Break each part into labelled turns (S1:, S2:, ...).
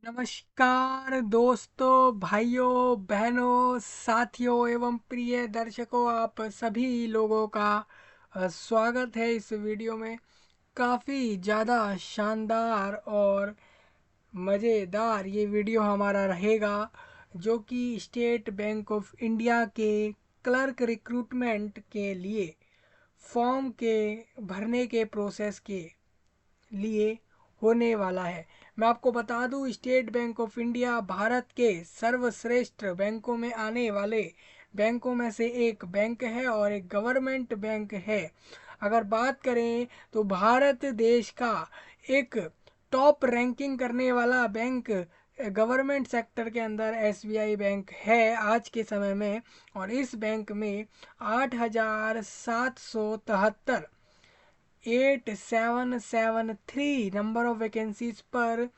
S1: नमस्कार दोस्तों, भाइयों, बहनों, साथियों एवं प्रिय दर्शकों, आप सभी लोगों का स्वागत है इस वीडियो में। काफ़ी ज़्यादा शानदार और मज़ेदार ये वीडियो हमारा रहेगा, जो कि स्टेट बैंक ऑफ इंडिया के क्लर्क रिक्रूटमेंट के लिए फॉर्म के भरने के प्रोसेस के लिए होने वाला है। मैं आपको बता दूं, state bank of India Bharat के सर्वश्रेष्ठ बैंकों में आने वाले बैंकों में से एक बैंक है और एक गवर्नमेंट बैंक है। अगर बात करें तो भारत देश का एक टॉप रैंकिंग करने वाला बैंक गवर्नमेंट सेक्टर के अंदर एसबीआई बैंक है आज के समय में। और इस बैंक में 8773 8773 नंबर ऑफ वैकेंसीज पर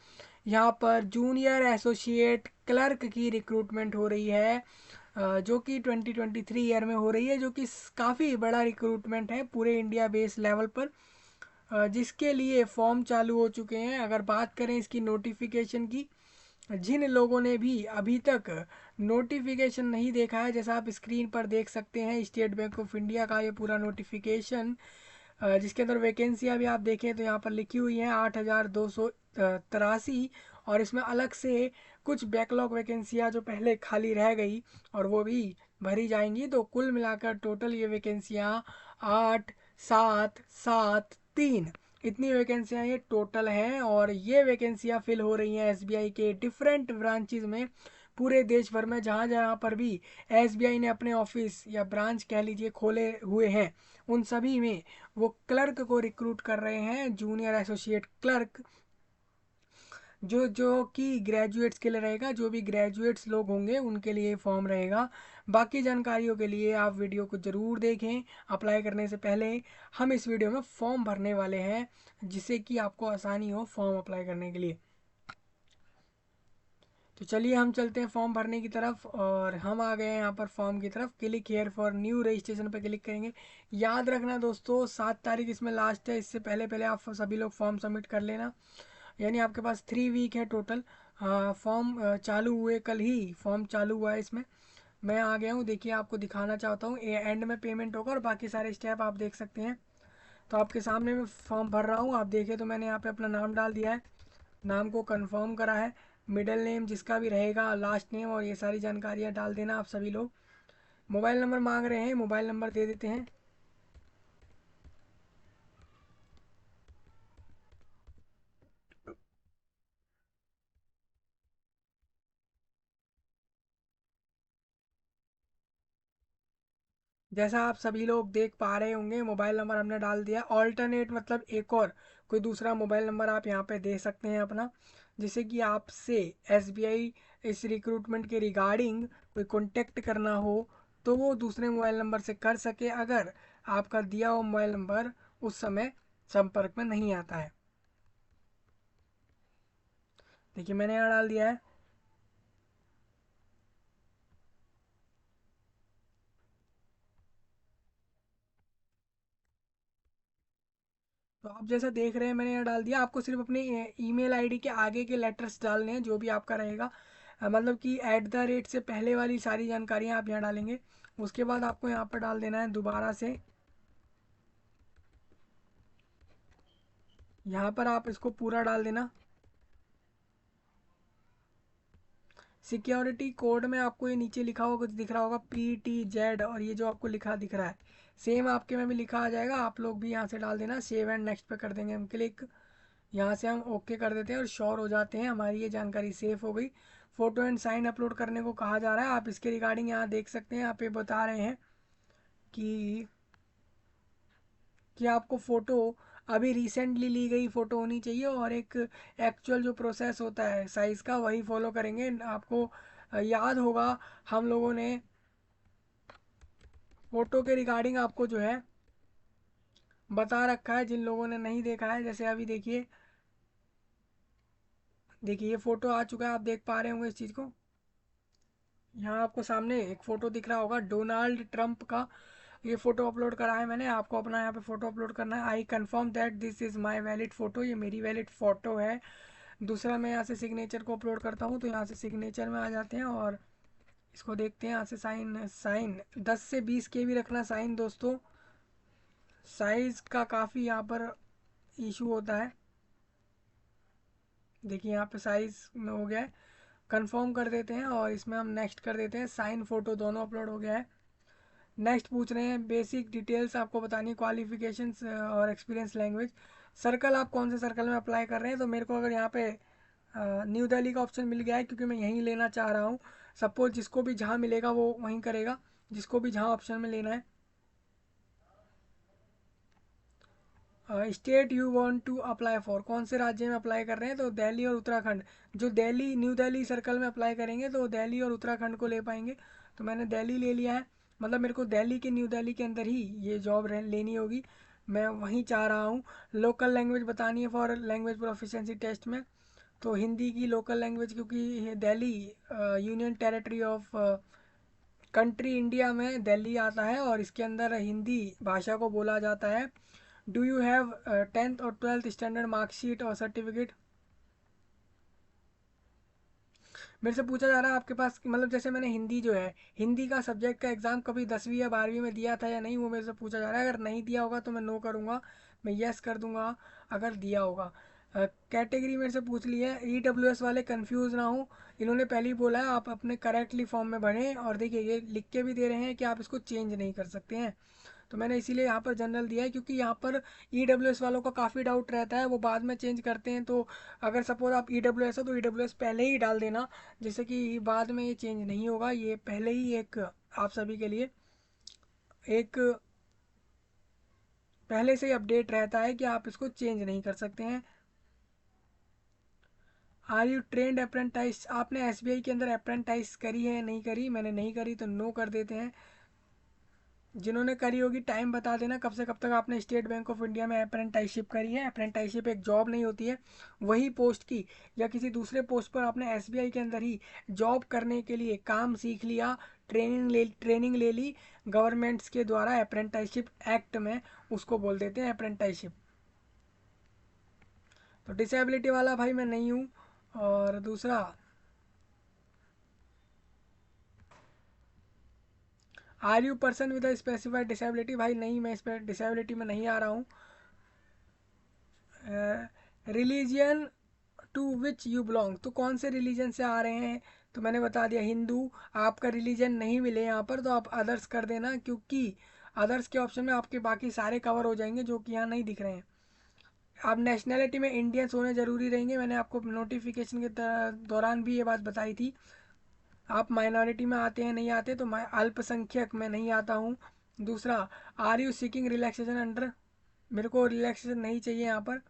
S1: यहाँ पर जूनियर एसोसिएट क्लर्क की रिक्रूटमेंट हो रही है, जो कि 2023 ईयर में हो रही है, जो कि काफ़ी बड़ा रिक्रूटमेंट है पूरे इंडिया बेस लेवल पर, जिसके लिए फॉर्म चालू हो चुके हैं। अगर बात करें इसकी नोटिफिकेशन की, जिन लोगों ने भी अभी तक नोटिफिकेशन नहीं देखा है, जैसा आप स्क्रीन पर देख सकते हैं स्टेट बैंक ऑफ इंडिया का ये पूरा नोटिफिकेशन, जिसके अंदर वैकेंसियाँ भी आप देखें तो यहाँ पर लिखी हुई हैं 8283। और इसमें अलग से कुछ बैकलॉग वैकेंसियाँ जो पहले खाली रह गई और वो भी भरी जाएंगी, तो कुल मिलाकर टोटल ये वैकेंसियाँ 8773 इतनी वैकेंसियाँ ये टोटल हैं। और ये वैकेंसियाँ फिल हो रही हैं एसबीआई के डिफरेंट ब्रांचेज में पूरे देश भर में, जहाँ जहाँ पर भी एसबीआई ने अपने ऑफिस या ब्रांच कह लीजिए खोले हुए हैं, उन सभी में वो क्लर्क को रिक्रूट कर रहे हैं, जूनियर एसोसिएट क्लर्क, जो जो कि ग्रेजुएट्स के लिए रहेगा। जो भी ग्रेजुएट्स लोग होंगे उनके लिए फॉर्म रहेगा। बाकी जानकारियों के लिए आप वीडियो को ज़रूर देखें। अप्लाई करने से पहले हम इस वीडियो में फॉर्म भरने वाले हैं, जिससे कि आपको आसानी हो फॉर्म अप्लाई करने के लिए। तो चलिए हम चलते हैं फॉर्म भरने की तरफ, और हम आ गए हैं यहाँ पर फॉर्म की तरफ। Click here for new registration पर क्लिक करेंगे। याद रखना दोस्तों, 7 तारीख इसमें लास्ट है, इससे पहले पहले आप सभी लोग फॉर्म सबमिट कर लेना। यानी आपके पास 3 वीक है टोटल। फॉर्म चालू हुए कल ही फॉर्म चालू हुआ है इसमें। मैं आ गया हूँ, देखिए आपको दिखाना चाहता हूँ। एंड में पेमेंट होगा और बाकी सारे स्टेप आप देख सकते हैं। तो आपके सामने मैं फॉर्म भर रहा हूँ, आप देखिए। तो मैंने यहाँ पे अपना नाम डाल दिया है, नाम को कंफर्म करा है, मिडिल नेम जिसका भी रहेगा, लास्ट नेम, और ये सारी जानकारियाँ डाल देना आप सभी लोग। मोबाइल नंबर मांग रहे हैं, मोबाइल नंबर दे देते हैं। जैसा आप सभी लोग देख पा रहे होंगे, मोबाइल नंबर हमने डाल दिया। ऑल्टरनेट मतलब एक और कोई दूसरा मोबाइल नंबर आप यहाँ पे दे सकते हैं अपना, जिससे कि आपसे एसबीआई इस रिक्रूटमेंट के रिगार्डिंग कोई कांटेक्ट करना हो तो वो दूसरे मोबाइल नंबर से कर सके, अगर आपका दिया हुआ मोबाइल नंबर उस समय संपर्क में नहीं आता है। देखिए मैंने यहाँ डाल दिया है। तो आप जैसा देख रहे हैं मैंने यहाँ डाल दिया। आपको सिर्फ अपनी ईमेल आईडी के आगे के लेटर्स डालने हैं, जो भी आपका रहेगा। मतलब कि @ से पहले वाली सारी जानकारियाँ आप यहाँ डालेंगे। उसके बाद आपको यहाँ पर डाल देना है दोबारा से, यहाँ पर आप इसको पूरा डाल देना। सिक्योरिटी कोड में आपको ये नीचे लिखा हुआ कुछ दिख रहा होगा PTZ, और ये जो आपको लिखा दिख रहा है सेम आपके में भी लिखा आ जाएगा। आप लोग भी यहाँ से डाल देना। सेव एंड नेक्स्ट पे कर देंगे हम क्लिक। यहाँ से हम ओके कर देते हैं और श्योर हो जाते हैं, हमारी ये जानकारी सेफ हो गई। फ़ोटो एंड साइन अपलोड करने को कहा जा रहा है। आप इसके रिगार्डिंग यहाँ देख सकते हैं, यहाँ पे बता रहे हैं कि आपको फ़ोटो अभी रिसेंटली ली गई फ़ोटो होनी चाहिए, और एक एक्चुअल जो प्रोसेस होता है साइज़ का वही फॉलो करेंगे। आपको याद होगा, हम लोगों ने फ़ोटो के रिगार्डिंग आपको जो है बता रखा है। जिन लोगों ने नहीं देखा है, जैसे अभी देखिए, ये फ़ोटो आ चुका है, आप देख पा रहे होंगे इस चीज़ को। यहाँ आपको सामने एक फ़ोटो दिख रहा होगा डोनाल्ड ट्रंप का, ये फ़ोटो अपलोड करा है मैंने। आपको अपना यहाँ पे फ़ोटो अपलोड करना है। I confirm that this is my valid photo, ये मेरी वैलिड फ़ोटो है। दूसरा मैं यहाँ से सिग्नेचर को अपलोड करता हूँ, तो यहाँ से सिग्नेचर में आ जाते हैं और इसको देखते हैं यहाँ से। साइन साइन 10 से 20 के भी रखना साइन दोस्तों, साइज़ का काफ़ी यहाँ पर इशू होता है। देखिए यहाँ पे साइज़ में हो गया है, कंफर्म कर देते हैं और इसमें हम नेक्स्ट कर देते हैं। साइन फ़ोटो दोनों अपलोड हो गया है। नेक्स्ट पूछ रहे हैं बेसिक डिटेल्स आपको बतानी, क्वालिफिकेशंस और एक्सपीरियंस लैंग्वेज। सर्कल आप कौन से सर्कल में अप्लाई कर रहे हैं, तो मेरे को अगर यहाँ पे न्यू दिल्ली का ऑप्शन मिल गया है क्योंकि मैं यहीं लेना चाह रहा हूँ। सपोज जिसको भी जहाँ मिलेगा वो वहीं करेगा, जिसको भी जहाँ ऑप्शन में लेना है। State you want to apply for, कौन से राज्य में अप्लाई कर रहे हैं, तो दिल्ली और उत्तराखंड। जो दिल्ली न्यू दिल्ली सर्कल में अप्लाई करेंगे तो दिल्ली और उत्तराखंड को ले पाएंगे, तो मैंने दिल्ली ले लिया है। मतलब मेरे को दिल्ली के न्यू दिल्ली के अंदर ही ये जॉब लेनी होगी, मैं वहीं चाह रहा हूँ। लोकल लैंग्वेज बतानी है फॉर लैंग्वेज प्रोफिशिएंसी टेस्ट में, तो हिंदी की लोकल लैंग्वेज, क्योंकि ये Delhi union territory of country India में दिल्ली आता है और इसके अंदर हिंदी भाषा को बोला जाता है। डू यू हैव 10th और 12th स्टैंडर्ड मार्कशीट और सर्टिफिकेट। मेरे से पूछा जा रहा है आपके पास, मतलब जैसे मैंने हिंदी जो है, हिंदी का सब्जेक्ट का एग्ज़ाम कभी 10वीं या 12वीं में दिया था या नहीं, वो मेरे से पूछा जा रहा है। अगर नहीं दिया होगा तो मैं नो करूँगा, मैं येस कर दूंगा अगर दिया होगा। कैटेगरी मेरे से पूछ ली है। EWS वाले कंफ्यूज ना हो, इन्होंने पहले ही बोला है आप अपने करेक्टली फॉर्म में भरें, और देखिए ये लिख के भी दे रहे हैं कि आप इसको चेंज नहीं कर सकते हैं, तो मैंने इसीलिए यहाँ पर जनरल दिया है, क्योंकि यहाँ पर EWS वालों का काफ़ी डाउट रहता है, वो बाद में चेंज करते हैं। तो अगर सपोज आप EWS हो तो EWS पहले ही डाल देना, जिससे कि बाद में ये चेंज नहीं होगा। ये पहले ही एक आप सभी के लिए एक पहले से ही अपडेट रहता है कि आप इसको चेंज नहीं कर सकते हैं। आर यू ट्रेंड अप्रेंटाइज, आपने SBI के अंदर अप्रेंटाइज करी है नहीं करी, मैंने नहीं करी तो नो कर देते हैं। जिन्होंने करी होगी टाइम बता देना कब से कब तक आपने स्टेट बैंक ऑफ इंडिया में अप्रेंटाइजशिप करी है। अप्रेंटाइजशिप एक जॉब नहीं होती है, वही पोस्ट की या किसी दूसरे पोस्ट पर आपने SBI के अंदर ही जॉब करने के लिए काम सीख लिया, ट्रेनिंग ले ली गवर्नमेंट्स के द्वारा, अप्रेंटाइजशिप एक्ट में उसको बोल देते हैं अप्रेंटाइजशिप। तो डिसेबिलिटी वाला भाई मैं नहीं हूँ। और दूसरा, are you person with specified disability, भाई नहीं, मैं इस पर डिसेबिलिटी में नहीं आ रहा हूँ। Religion to which you belong, तो कौन से रिलीजन से आ रहे हैं, तो मैंने बता दिया हिंदू। आपका रिलीजन नहीं मिले यहाँ पर तो आप अदर्स कर देना, क्योंकि अदर्स के ऑप्शन में आपके बाकी सारे कवर हो जाएंगे जो कि यहाँ नहीं दिख रहे हैं। आप नेशनैलिटी में इंडियंस होने ज़रूरी रहेंगे, मैंने आपको नोटिफिकेशन के दौरान भी ये बात बताई थी। आप माइनॉरिटी में आते हैं नहीं आते, तो मैं अल्पसंख्यक में नहीं आता हूँ। दूसरा, are you seeking relaxation under, मेरे को रिलैक्सेशन नहीं चाहिए यहाँ पर।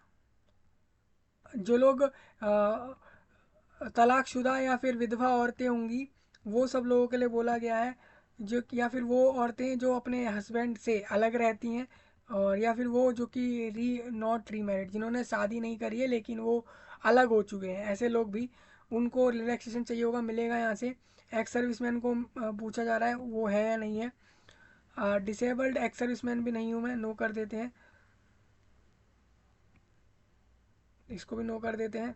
S1: जो लोग तलाकशुदा या फिर विधवा औरतें होंगी, वो सब लोगों के लिए बोला गया है, जो या फिर वो औरतें जो अपने हस्बैंड से अलग रहती हैं, और या फिर वो जो कि नॉट रीमैरिड, जिन्होंने शादी नहीं करी है लेकिन वो अलग हो चुके हैं, ऐसे लोग भी, उनको रिलैक्सेशन चाहिए होगा, मिलेगा यहाँ से। एक्स सर्विसमैन को पूछा जा रहा है वो है या नहीं है। डिसेबल्ड एक्स सर्विसमैन भी नहीं हूँ मैं, नो कर देते हैं, इसको भी नो कर देते हैं।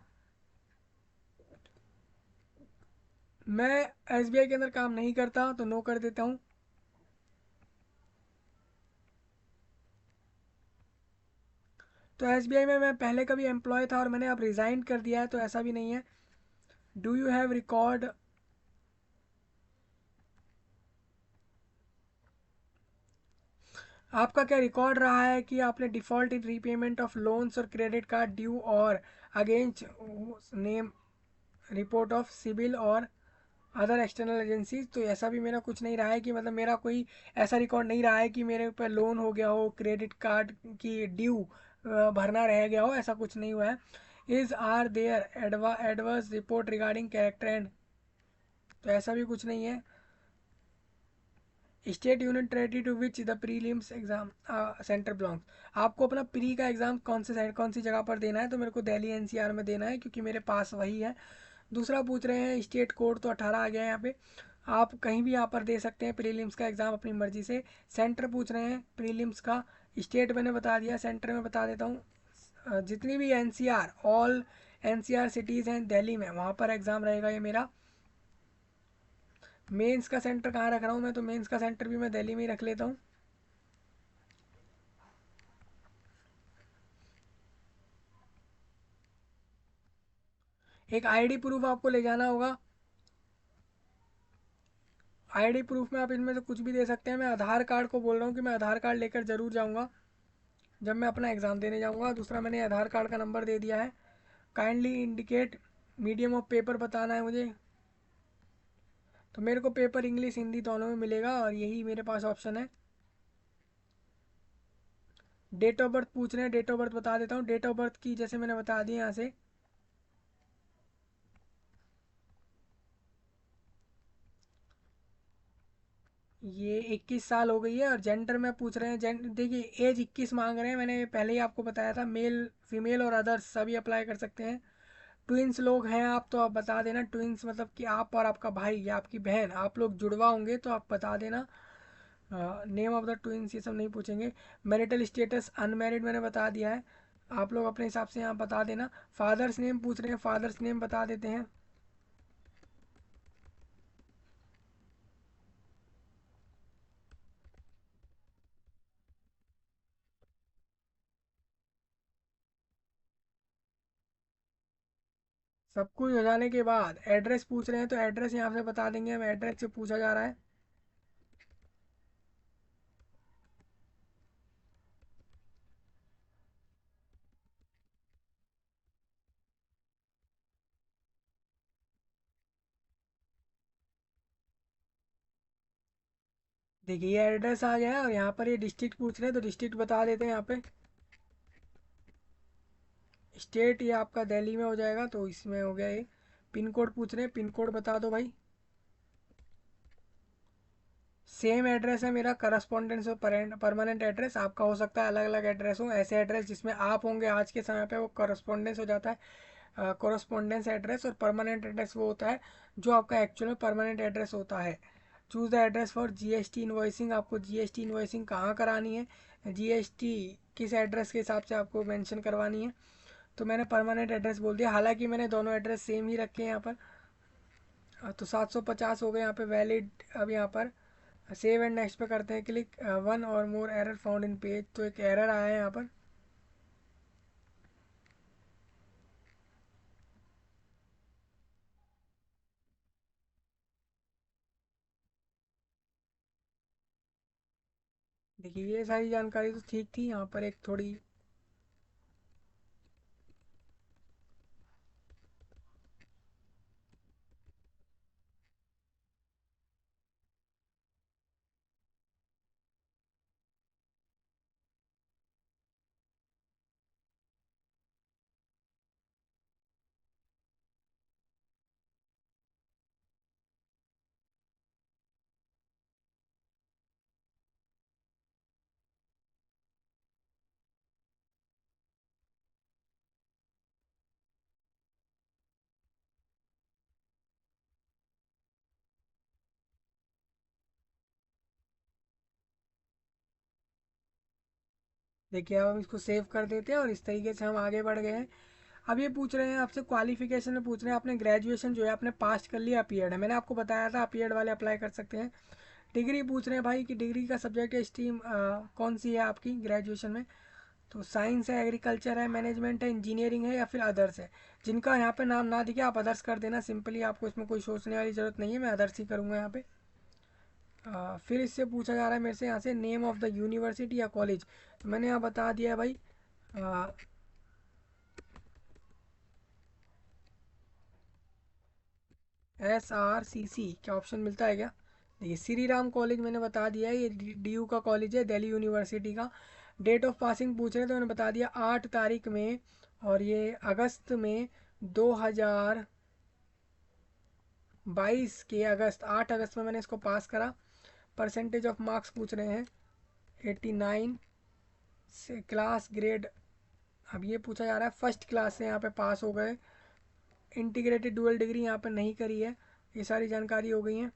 S1: मैं SBI के अंदर काम नहीं करता तो नो कर देता हूँ। तो SBI में मैं पहले कभी एम्प्लॉय था और मैंने अब रिज़ाइन कर दिया है, तो ऐसा भी नहीं है। डू यू हैव रिकॉर्ड, आपका क्या रिकॉर्ड रहा है कि आपने default in repayment of loans और क्रेडिट कार्ड ड्यू और against name report of CIBIL और अदर एक्सटर्नल एजेंसीज, तो ऐसा भी मेरा कुछ नहीं रहा है कि मतलब मेरा कोई ऐसा रिकॉर्ड नहीं रहा है कि मेरे ऊपर लोन हो गया हो, क्रेडिट कार्ड की ड्यू भरना रह गया हो, ऐसा कुछ नहीं हुआ है। Is are there adverse report regarding character and, तो ऐसा भी कुछ नहीं है। State union territory to which the prelims exam centre belongs, आपको अपना प्री का एग्ज़ाम कौन सी जगह पर देना है, तो मेरे को दिल्ली NCR में देना है क्योंकि मेरे पास वही है। दूसरा पूछ रहे हैं स्टेट कोड, तो 18 आ गया है यहाँ पे, आप कहीं भी यहाँ पर दे सकते हैं प्रीलिम्स का एग्ज़ाम अपनी मर्ज़ी से। सेंटर पूछ रहे हैं प्रीलिम्स का, स्टेट मैंने बता दिया, सेंटर में बता देता हूँ। जितनी भी NCR ऑल एनसीआर सिटीज़ हैं दिल्ली में, वहाँ पर एग्ज़ाम रहेगा ये मेरा। मेंस का सेंटर कहाँ रख रहा हूँ मैं, तो मेंस का सेंटर भी मैं दिल्ली में ही रख लेता हूँ। एक आईडी प्रूफ आपको ले जाना होगा। आईडी प्रूफ में आप इनमें से कुछ भी दे सकते हैं। मैं आधार कार्ड को बोल रहा हूँ कि मैं आधार कार्ड लेकर ज़रूर जाऊँगा जब मैं अपना एग्ज़ाम देने जाऊँगा। दूसरा, मैंने आधार कार्ड का नंबर दे दिया है। Kindly indicate medium of paper बताना है मुझे। तो मेरे को पेपर इंग्लिश हिंदी दोनों में मिलेगा और यही मेरे पास ऑप्शन है। डेट ऑफ बर्थ पूछ रहे हैं, डेट ऑफ बर्थ बता देता हूँ। डेट ऑफ बर्थ की जैसे मैंने बता दी यहाँ से, ये 21 साल हो गई है। और जेंडर में पूछ रहे हैं, देखिए एज 21 मांग रहे हैं। मैंने पहले ही आपको बताया था, मेल फीमेल और अदर्स सभी अप्लाई कर सकते हैं। ट्विंस लोग हैं आप तो आप बता देना। ट्विंस मतलब कि आप और आपका भाई या आपकी बहन, आप लोग जुड़वा होंगे तो आप बता देना। नेम ऑफ द ट्विंस ये सब नहीं पूछेंगे। मैरिटल स्टेटस अनमैरिड मैंने बता दिया है। आप लोग अपने हिसाब से यहाँ बता देना। फादर्स नेम पूछ रहे हैं, फादर्स नेम बता देते हैं। सब कुछ हो जाने के बाद एड्रेस पूछ रहे हैं, तो एड्रेस यहाँ से बता देंगे हम। एड्रेस से पूछा जा रहा है। देखिए ये एड्रेस आ गया है और यहाँ पर ये डिस्ट्रिक्ट पूछ रहे हैं, तो डिस्ट्रिक्ट बता देते हैं यहाँ पे। स्टेट ये आपका दिल्ली में हो जाएगा, तो इसमें हो गया ये। पिन कोड पूछ रहे हैं, पिन कोड बता दो भाई। सेम एड्रेस है मेरा, करस्पॉन्डेंस और परमानेंट एड्रेस। आपका हो सकता है अलग अलग एड्रेस हो। ऐसे एड्रेस जिसमें आप होंगे आज के समय पे वो करस्पॉन्डेंस हो जाता है, करस्पॉन्डेंस एड्रेस। और परमानेंट एड्रेस वो होता है जो आपका एक्चुअल में परमानेंट एड्रेस होता है। Choose the address for GST invoicing. आपको जीएसटी इन्वॉइसिंग कहाँ करानी है, जीएसटी किस एड्रेस के हिसाब से आपको मेंशन करवानी है। तो मैंने परमानेंट एड्रेस बोल दिया, हालांकि मैंने दोनों एड्रेस सेम ही रखे हैं यहाँ पर। तो 750 हो गए यहाँ पे वैलिड। अब यहाँ पर सेव एंड नेक्स्ट पे करते हैं क्लिक। वन और मोर एरर फाउंड इन पेज, तो एक एरर आया है यहाँ पर। देखिए ये सारी जानकारी तो ठीक थी, यहाँ पर एक थोड़ी। देखिए अब हम इसको सेव कर देते हैं और इस तरीके से हम आगे बढ़ गए हैं। अब ये पूछ रहे हैं आपसे क्वालिफिकेशन में, पूछ रहे हैं आपने ग्रेजुएशन जो है आपने पास कर लिया, अपीयर्ड है। मैंने आपको बताया था अपीयर्ड वाले अप्लाई कर सकते हैं। डिग्री पूछ रहे हैं भाई कि डिग्री का सब्जेक्ट या स्ट्रीम कौन सी है आपकी ग्रेजुएशन में। तो साइंस है, एग्रीकल्चर है, मैनेजमेंट है, इंजीनियरिंग है या फिर अदर्स है। जिनका यहाँ पे नाम ना दिखे आप अदर्स कर देना सिंपली। आपको इसमें कोई सोचने वाली ज़रूरत नहीं है, मैं अदर्स ही करूँगा यहाँ पे। फिर इससे पूछा जा रहा है मेरे से यहाँ से नेम ऑफ द यूनिवर्सिटी या कॉलेज। तो मैंने यहाँ बता दिया है भाई। SRCC क्या ऑप्शन मिलता है क्या? देखिए श्री राम कॉलेज मैंने बता दिया है, ये DU का कॉलेज है, दिल्ली यूनिवर्सिटी का। डेट ऑफ पासिंग पूछ रहे हैं तो मैंने बता दिया 8 तारीख में। और ये अगस्त में 2022 के अगस्त, 8 अगस्त में मैंने इसको पास करा। परसेंटेज ऑफ मार्क्स पूछ रहे हैं 89 से। क्लास ग्रेड अब ये पूछा जा रहा है फर्स्ट क्लास से यहाँ पे पास हो गए। इंटीग्रेटेड डुअल डिग्री यहाँ पे नहीं करी है। ये सारी जानकारी हो गई है।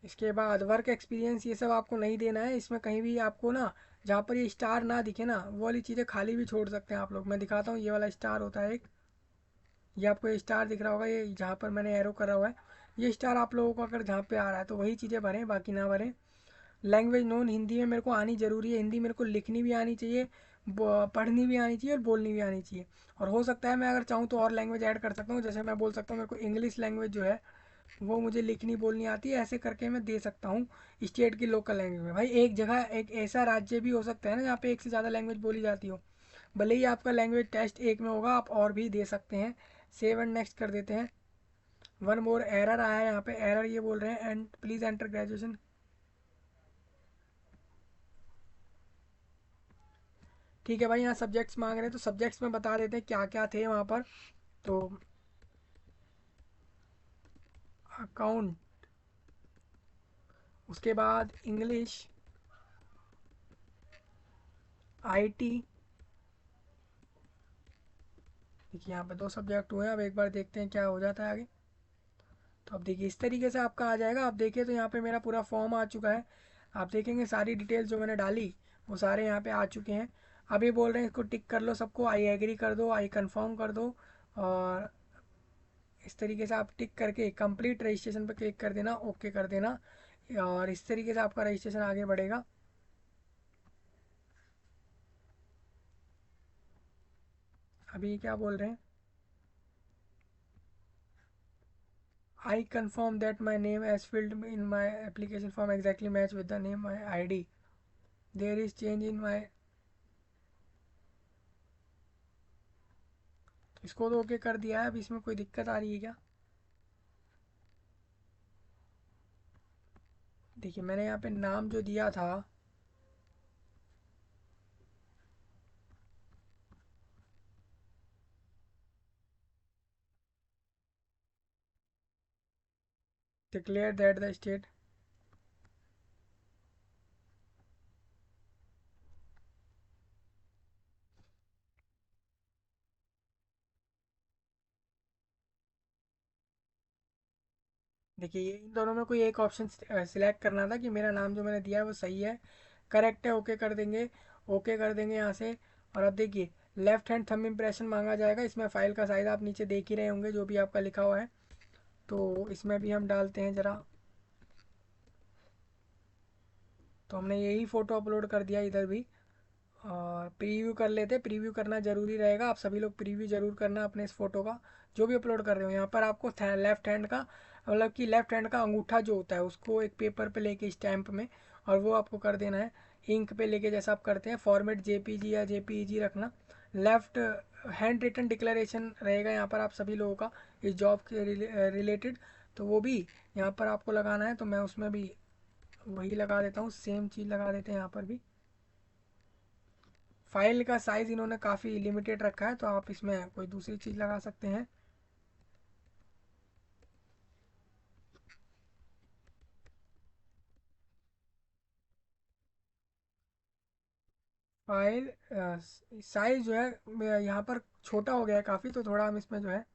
S1: इसके बाद वर्क एक्सपीरियंस ये सब आपको नहीं देना है इसमें कहीं भी। आपको ना जहाँ पर ये स्टार ना दिखे ना, वो वाली चीज़ें खाली भी छोड़ सकते हैं आप लोग। मैं दिखाता हूँ, ये वाला स्टार होता है एक, ये आपको ये स्टार दिख रहा होगा, ये जहाँ पर मैंने एरो करा हुआ है, ये स्टार आप लोगों को अगर जहाँ पे आ रहा है तो वही चीज़ें भरें, बाकी ना भरें। लैंग्वेज नोन, हिंदी में मेरे को आनी ज़रूरी है, हिंदी मेरे को लिखनी भी आनी चाहिए, पढ़नी भी आनी चाहिए और बोलनी भी आनी चाहिए। और हो सकता है मैं अगर चाहूँ तो और लैंग्वेज ऐड कर सकता हूँ, जैसे मैं बोल सकता हूँ मेरे को इंग्लिश लैंग्वेज जो है वो मुझे लिखनी बोलनी आती है, ऐसे करके मैं दे सकता हूँ स्टेट की लोकल लैंग्वेज में। भाई एक जगह एक ऐसा राज्य भी हो सकता है ना जहाँ पे एक से ज़्यादा लैंग्वेज बोली जाती हो, भले ही आपका लैंग्वेज टेस्ट एक में होगा, आप और भी दे सकते हैं। सेव एंड नेक्स्ट कर देते हैं। वन मोर एरर आया है यहाँ पे, एरर ये बोल रहे हैं, एंड प्लीज़ एंटर ग्रेजुएशन। ठीक है भाई, यहाँ सब्जेक्ट्स मांग रहे हैं तो सब्जेक्ट्स में बता देते हैं क्या क्या थे वहाँ पर। तो अकाउंट, उसके बाद इंग्लिश, आईटी। देखिए यहाँ पे दो सब्जेक्ट हुए हैं, अब एक बार देखते हैं क्या हो जाता है आगे। तो अब देखिए इस तरीके से आपका आ जाएगा। आप देखिए तो यहाँ पे मेरा पूरा फॉर्म आ चुका है। आप देखेंगे सारी डिटेल्स जो मैंने डाली वो सारे यहाँ पे आ चुके हैं। अब ये बोल रहे हैं इसको टिक कर लो सबको, आई एग्री कर दो, आई कंफर्म कर दो, और इस तरीके से आप टिक करके कंप्लीट रजिस्ट्रेशन पर क्लिक कर देना, ओके कर देना, और इस तरीके से आपका रजिस्ट्रेशन आगे बढ़ेगा। अभी क्या बोल रहे हैं, I confirm that my name as filled in my application form exactly match with the name my I D, there is change in my. इसको तो ओके कर दिया है, अब इसमें कोई दिक्कत आ रही है क्या? देखिए मैंने यहाँ पे नाम जो दिया था, डिक्लेयर दैट द स्टेट। देखिए ये इन दोनों में कोई एक ऑप्शन सिलेक्ट करना था कि मेरा नाम जो मैंने दिया है वो सही है, करेक्ट है, ओके कर देंगे। ओके कर देंगे यहाँ से। और अब देखिए लेफ्ट हैंड थंब इम्प्रेशन मांगा जाएगा, इसमें फाइल का साइज आप नीचे देख ही रहे होंगे जो भी आपका लिखा हुआ है, तो इसमें भी हम डालते हैं ज़रा। तो हमने यही फ़ोटो अपलोड कर दिया इधर भी, और प्रीव्यू कर लेते। प्रीव्यू करना ज़रूरी रहेगा, आप सभी लोग प्रीव्यू ज़रूर करना अपने इस फ़ोटो का जो भी अपलोड कर रहे हो। यहाँ पर आपको लेफ्ट हैंड का, मतलब कि लेफ्ट हैंड का अंगूठा जो होता है उसको एक पेपर पे लेके स्टैंप में, और वो आपको कर देना है इंक पे लेके, जैसा आप करते हैं। फॉर्मेट जेपीजी या जेपीईजी रखना। लेफ्ट हैंड रिटन डिक्लेरेशन रहेगा यहाँ पर आप सभी लोगों का इस जॉब के रिलेटेड, तो वो भी यहाँ पर आपको लगाना है। तो मैं उसमें भी वही लगा देता हूँ, सेम चीज़ लगा देते हैं यहाँ पर भी। फाइल का साइज़ इन्होंने काफ़ी लिमिटेड रखा है, तो आप इसमें कोई दूसरी चीज़ लगा सकते हैं। फाइल साइज़ जो है यहाँ पर छोटा हो गया है काफ़ी, तो थोड़ा हम इसमें जो है,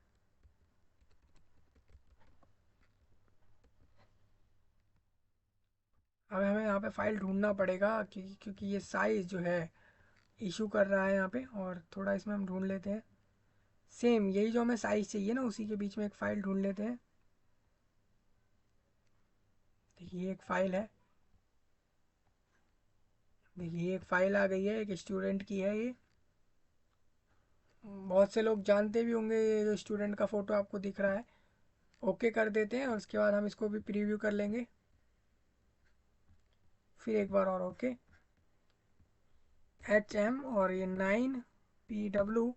S1: अब हमें यहाँ पे फ़ाइल ढूंढना पड़ेगा, क्योंकि ये साइज़ जो है इशू कर रहा है यहाँ पे, और थोड़ा इसमें हम ढूंढ लेते हैं। सेम यही जो हमें साइज़ चाहिए ना, उसी के बीच में एक फ़ाइल ढूंढ लेते हैं। देखिए ये एक फ़ाइल है, देखिए ये एक फ़ाइल आ गई है, एक स्टूडेंट की है ये। बहुत से लोग जानते भी होंगे, ये जो स्टूडेंट का फ़ोटो आपको दिख रहा है। ओके कर देते हैं, और उसके बाद हम इसको भी प्रीव्यू कर लेंगे, फिर एक बार और ओके। एच एम और ये 9 PW,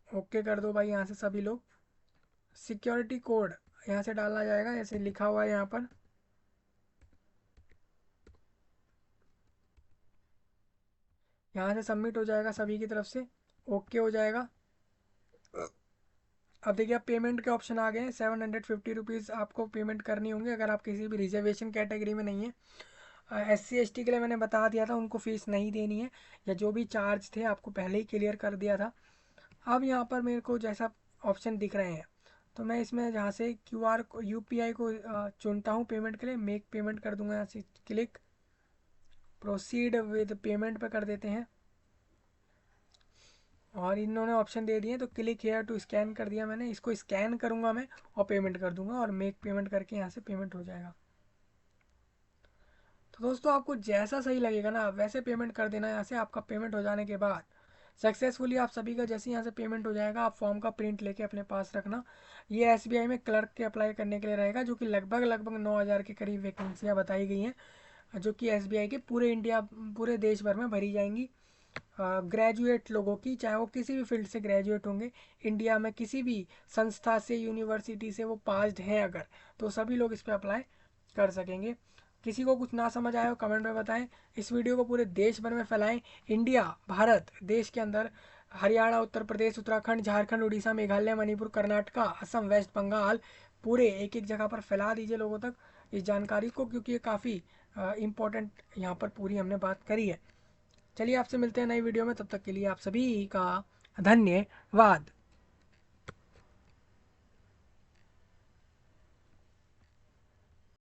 S1: ओके कर दो भाई यहाँ से सभी लोग। सिक्योरिटी कोड यहाँ से डालना जाएगा, जैसे लिखा हुआ है यहाँ पर। यहाँ से सबमिट हो जाएगा सभी की तरफ से, ओके हो जाएगा। अब देखिए अब पेमेंट के ऑप्शन आ गए हैं। 750 रुपीज़ आपको पेमेंट करनी होंगी अगर आप किसी भी रिजर्वेशन कैटेगरी में नहीं है। SC ST के लिए मैंने बता दिया था, उनको फ़ीस नहीं देनी है, या जो भी चार्ज थे आपको पहले ही क्लियर कर दिया था। अब यहाँ पर मेरे को जैसा ऑप्शन दिख रहे हैं, तो मैं इसमें जहाँ से QR को, UPI को चुनता हूँ पेमेंट के लिए, मेक पेमेंट कर दूंगा यहाँ से क्लिक। प्रोसीड विद पेमेंट पे कर देते हैं। और इन्होंने ऑप्शन दे दिए तो क्लिक हेयर टू स्कैन कर दिया मैंने, इसको स्कैन करूँगा मैं और पेमेंट कर दूंगा और मेक पेमेंट करके यहाँ से पेमेंट हो जाएगा। तो दोस्तों आपको जैसा सही लगेगा ना वैसे पेमेंट कर देना। यहाँ से आपका पेमेंट हो जाने के बाद सक्सेसफुली आप सभी का जैसे यहाँ से पेमेंट हो जाएगा, आप फॉर्म का प्रिंट लेके अपने पास रखना। ये एसबीआई में क्लर्क के अप्लाई करने के लिए रहेगा, जो कि लगभग 9,000 के करीब वैकेंसियाँ बताई गई हैं, जो कि एसबीआई के पूरे देश भर में भरी जाएंगी। ग्रेजुएट लोगों की, चाहे वो किसी भी फील्ड से ग्रेजुएट होंगे, इंडिया में किसी भी संस्था से, यूनिवर्सिटी से वो पास्ड हैं अगर, तो सभी लोग इस पर अप्लाई कर सकेंगे। किसी को कुछ ना समझ आए हो कमेंट में बताएं। इस वीडियो को पूरे देश भर में फैलाएं। इंडिया, भारत देश के अंदर हरियाणा, उत्तर प्रदेश, उत्तराखंड, झारखंड, उड़ीसा, मेघालय, मणिपुर, कर्नाटका, असम, वेस्ट बंगाल, पूरे एक एक जगह पर फैला दीजिए लोगों तक इस जानकारी को, क्योंकि ये काफ़ी इम्पोर्टेंट यहाँ पर पूरी हमने बात करी है। चलिए आपसे मिलते हैं नई वीडियो में, तब तक के लिए आप सभी का धन्यवाद।